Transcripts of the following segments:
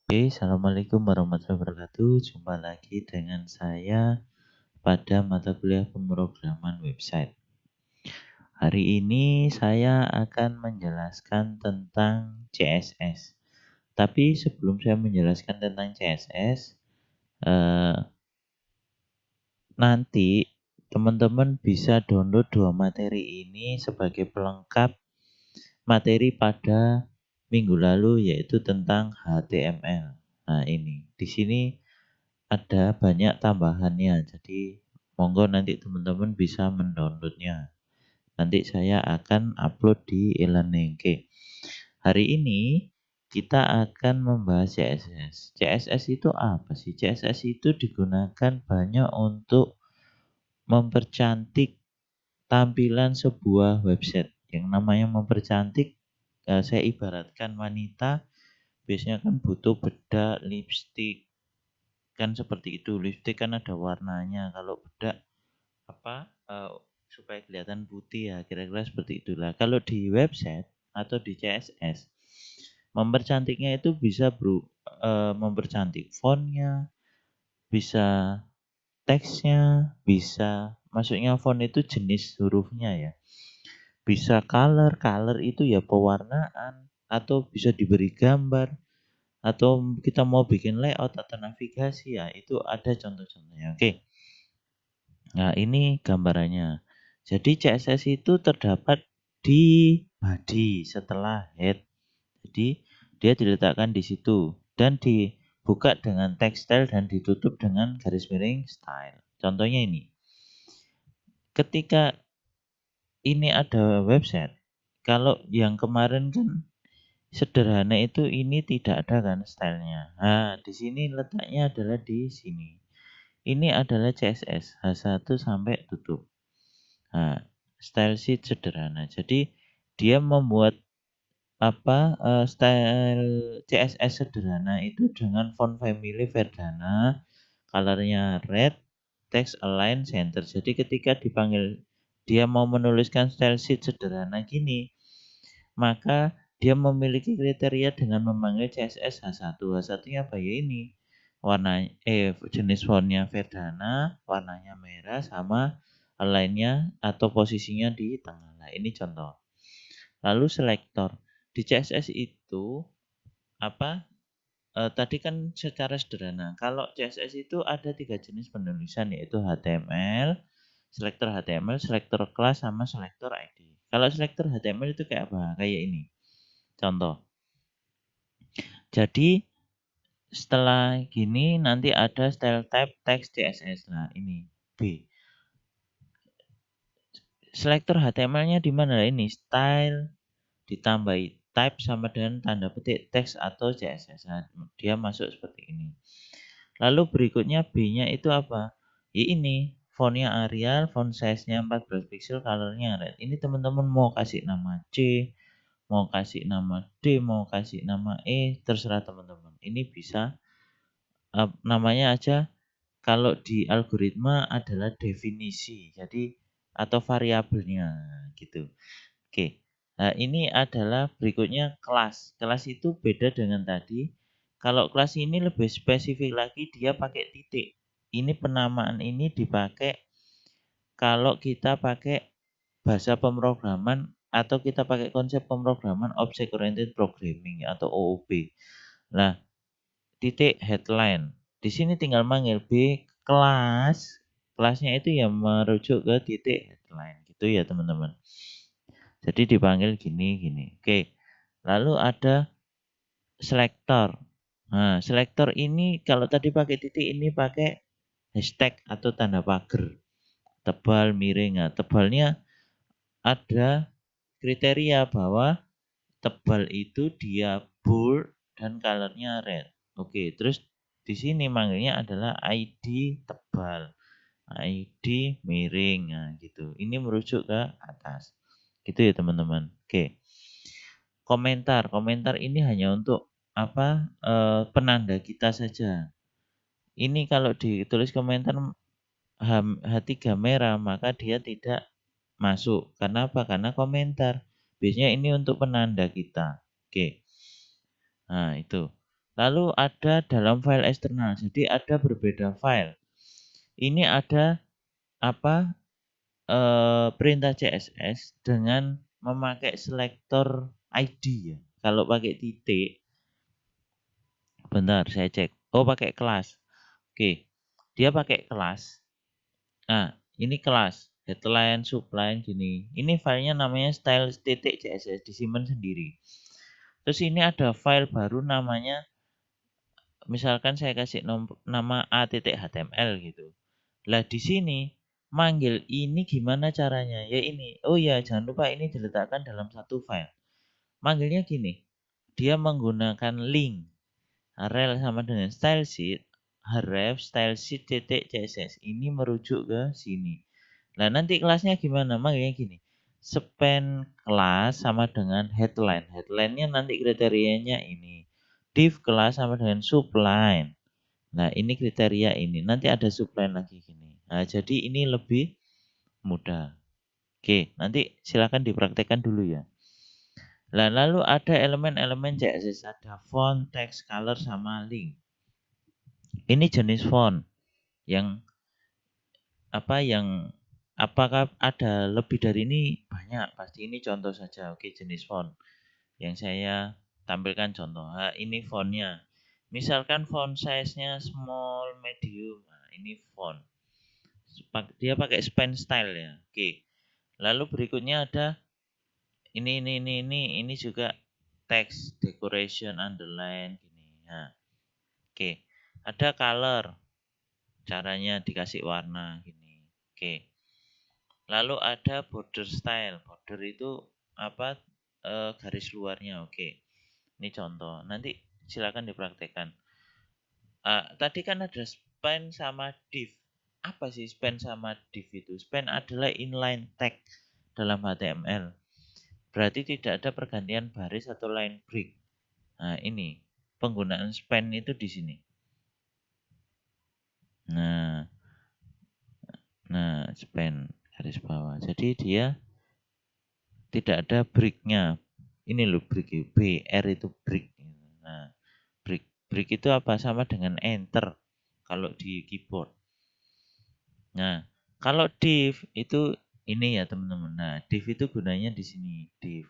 Oke, assalamualaikum warahmatullahi wabarakatuh. Jumpa lagi dengan saya pada mata kuliah pemrograman website. Hari ini saya akan menjelaskan tentang CSS. Tapi sebelum saya menjelaskan tentang CSS, eh, nanti teman-teman bisa download dua materi ini sebagai pelengkap materi pada minggu lalu, yaitu tentang HTML. Nah, ini di sini ada banyak tambahannya, jadi monggo nanti teman-teman bisa mendownloadnya. Nanti saya akan upload di e-learning. Oke. Hari ini kita akan membahas CSS. CSS itu apa sih? CSS itu digunakan banyak untuk mempercantik tampilan sebuah website. Yang namanya mempercantik, saya ibaratkan wanita biasanya kan butuh bedak, lipstik, kan seperti itu. Lipstik kan ada warnanya, kalau bedak apa supaya kelihatan putih, ya kira-kira seperti itulah. Kalau di website atau di CSS, mempercantiknya itu bisa mempercantik fontnya, bisa teksnya, bisa maksudnya font itu jenis hurufnya ya, bisa color itu ya pewarnaan, atau bisa diberi gambar, atau kita mau bikin layout atau navigasi, ya itu ada contoh-contohnya. Oke. Nah, ini gambarannya. Jadi CSS itu terdapat di body setelah head. Jadi dia diletakkan di situ dan dibuka dengan text style dan ditutup dengan garis miring style. Contohnya ini. Ketika ini ada website, kalau yang kemarin kan sederhana itu, ini tidak ada kan stylenya. Nah, di sini letaknya adalah di sini. Ini adalah CSS H1 sampai tutup. Nah, style sheet sederhana. Jadi dia membuat style CSS sederhana itu dengan font family Verdana, colornya red, text align center. Jadi ketika dipanggil dia mau menuliskan style sheet sederhana gini, maka dia memiliki kriteria dengan memanggil CSS H1. H1-nya apa ya ini? Warna jenis fontnya Verdana, warnanya merah, sama align-nya atau posisinya di tengah. Nah, ini contoh. Lalu selektor. Di CSS itu tadi kan secara sederhana. Kalau CSS itu ada 3 jenis penulisan, yaitu HTML, selektor kelas, sama selektor ID. Kalau selektor HTML itu kayak apa? Kayak ini. Contoh. Jadi setelah gini nanti ada style type text CSS. Nah, ini B. Selektor HTML-nya di mana? Ini style ditambahi type sama dengan tanda petik teks atau CSS. Nah, dia masuk seperti ini. Lalu berikutnya B-nya itu apa? Ya ini, fontnya Arial, font size-nya 14 pixel, color-nya red. Ini teman-teman mau kasih nama C, mau kasih nama D, mau kasih nama E, terserah teman-teman. Ini bisa namanya aja kalau di algoritma adalah definisi. Jadi atau variabelnya gitu. Oke. Nah, ini adalah berikutnya kelas. Kelas itu beda dengan tadi. Kalau kelas ini lebih spesifik lagi, dia pakai titik. Ini penamaan ini dipakai kalau kita pakai bahasa pemrograman atau kita pakai konsep pemrograman Object Oriented Programming atau OOP. Nah, titik headline. Di sini tinggal manggil B kelas. Kelasnya itu yang merujuk ke titik headline gitu ya, teman-teman. Jadi dipanggil gini. Oke. Lalu ada selektor. Nah, selektor ini kalau tadi pakai titik, ini pakai hashtag atau tanda pagar. Tebal, miring. Nah, tebalnya ada kriteria bahwa tebal itu dia bold dan colornya red. Oke, terus di sini manggilnya adalah ID tebal, ID miring. Nah, gitu. Ini merujuk ke atas. Gitu ya, teman-teman. Oke. Komentar ini hanya untuk penanda kita saja. Ini kalau ditulis komentar H3 merah, maka dia tidak masuk. Karena apa? Karena komentar. Biasanya ini untuk penanda kita. Oke. Nah, itu. Lalu ada dalam file eksternal. Jadi ada berbeda file. Ini ada apa? Perintah CSS dengan memakai selektor ID ya. Kalau pakai titik, bentar saya cek. Oh, pakai kelas. Oke. Dia pakai kelas. Nah, ini kelas, headline, subline gini. Ini filenya namanya style.css, disimpan sendiri. Terus ini ada file baru namanya, misalkan saya kasih nama a.html gitu. Lah di sini manggil ini gimana caranya? Ya ini. Oh ya, jangan lupa ini diletakkan dalam satu file. Manggilnya gini. Dia menggunakan link rel sama dengan stylesheet, href stylesheet.css. Ini merujuk ke sini. Nah, nanti kelasnya gimana? Manggilnya gini. Span kelas sama dengan headline. Headline-nya nanti kriterianya ini. Div kelas sama dengan subline. Nah, ini kriteria ini. Nanti ada subline lagi gini. Nah, jadi ini lebih mudah. Oke, nanti silakan dipraktekkan dulu ya. Nah, lalu ada elemen-elemen CSS. Ada font, text, color, sama link. Ini jenis font yang apakah ada lebih dari ini? Banyak, pasti ini contoh saja. Oke, jenis font yang saya tampilkan contoh. Nah, ini fontnya. Misalkan font size-nya small, medium. Nah, ini font. Dia pakai span style ya. Oke. Lalu berikutnya ada ini juga text decoration underline gini. Nah, oke. Ada color. Caranya dikasih warna gini. Oke. Lalu ada border style. Border itu apa? Garis luarnya. Oke. Ini contoh. Nanti silakan dipraktekkan. Tadi kan ada span sama div. Apa sih span sama div itu? Span adalah inline tag dalam HTML. Berarti tidak ada pergantian baris atau line break. Nah, ini penggunaan span itu di sini. Nah, span garis bawah. Jadi dia tidak ada breaknya. Ini loh break, BR itu break. Nah, break itu apa? Sama dengan enter kalau di keyboard. Nah, kalau div itu ini ya teman-teman. Nah, div itu gunanya di sini, div.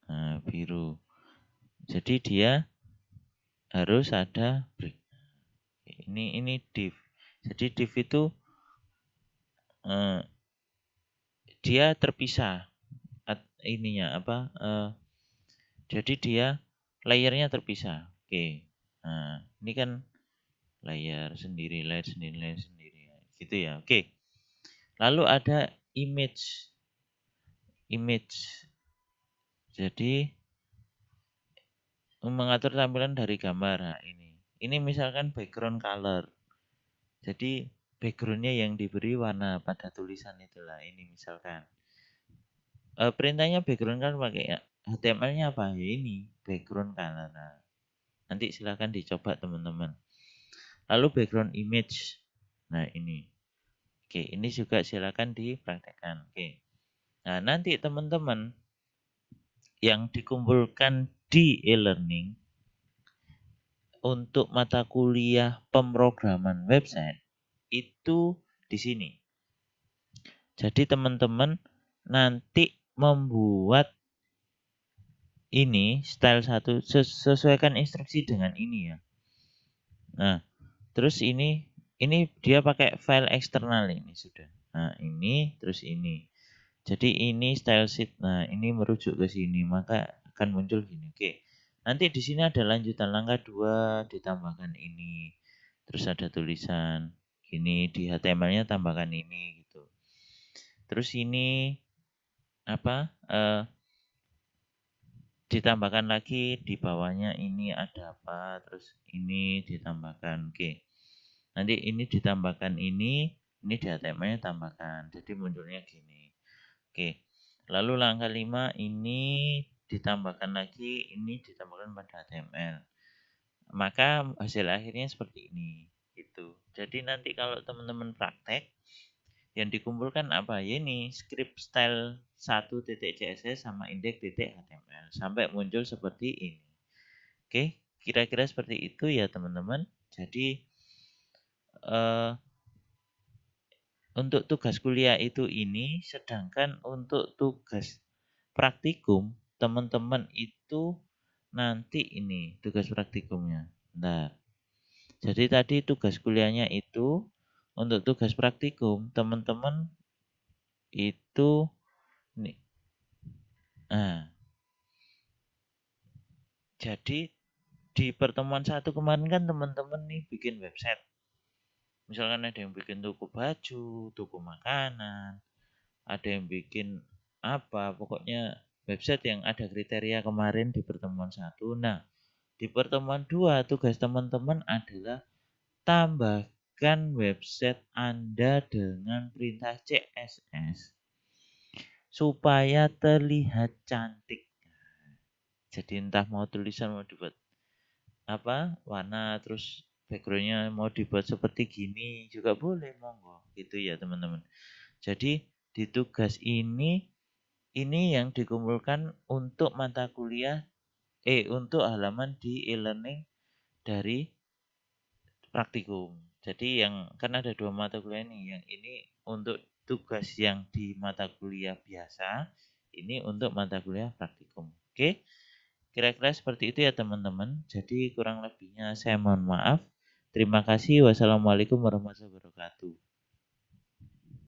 Nah, biru. Jadi dia harus ada break. Ini div. Jadi div itu dia terpisah. Ininya apa? Jadi dia layernya terpisah. Oke. Nah, ini kan layar sendiri, layar sendiri, layar sendiri. Gitu ya. Oke. Lalu ada image. Image. Jadi mengatur tampilan dari gambar. Nah, ini misalkan background color. Jadi backgroundnya yang diberi warna pada tulisan itulah. Ini misalkan. Perintahnya background kan pakai ya. HTML-nya apa? Ya ini background color. Nah, nanti silahkan dicoba teman-teman. Lalu background image. Nah, ini. Oke, ini juga silakan dipraktekkan. Oke. Nah, nanti teman-teman yang dikumpulkan di e-learning untuk mata kuliah pemrograman website itu di sini. Jadi teman-teman nanti membuat ini style 1 sesuaikan instruksi dengan ini ya. Nah, terus ini dia pakai file eksternal ini sudah. Nah, ini terus ini. Jadi ini style sheet. Nah, ini merujuk ke sini, maka akan muncul gini. Oke. Nanti di sini ada lanjutan langkah 2 ditambahkan ini. Terus ada tulisan gini di HTML-nya tambahkan ini gitu. Terus ini apa? Ditambahkan lagi di bawahnya ini ada apa? Terus ini ditambahkan. Oke. Nanti ini ditambahkan ini di HTML-nya tambahkan. Jadi munculnya gini. Oke. Lalu langkah 5 ini ditambahkan lagi, ini ditambahkan pada HTML. Maka hasil akhirnya seperti ini. Gitu. Jadi nanti kalau teman-teman praktek yang dikumpulkan apa? Ya ini script style 1.css sama index.html sampai muncul seperti ini. Oke. Kira-kira seperti itu ya teman-teman. Jadi untuk tugas kuliah itu ini, sedangkan untuk tugas praktikum teman-teman itu nanti ini tugas praktikumnya. Nah, jadi tadi tugas kuliahnya itu untuk tugas praktikum teman-teman itu nih. Nah, jadi di pertemuan satu kemarin kan teman-teman nih bikin website. Misalkan ada yang bikin toko baju, toko makanan, ada yang bikin apa, pokoknya website yang ada kriteria kemarin di pertemuan satu. Nah, di pertemuan dua tugas teman-teman adalah tambahkan website Anda dengan perintah CSS supaya terlihat cantik. Jadi entah mau tulisan mau dibuat apa warna, terus backgroundnya mau dibuat seperti gini juga boleh, monggo gitu ya teman-teman. Jadi di tugas ini yang dikumpulkan untuk mata kuliah untuk halaman di e-learning dari praktikum. Jadi yang kan ada dua mata kuliah nih, yang ini untuk tugas yang di mata kuliah biasa, ini untuk mata kuliah praktikum. Oke, kira-kira seperti itu ya teman-teman. Jadi kurang lebihnya saya mohon maaf. Terima kasih. Wassalamualaikum warahmatullahi wabarakatuh.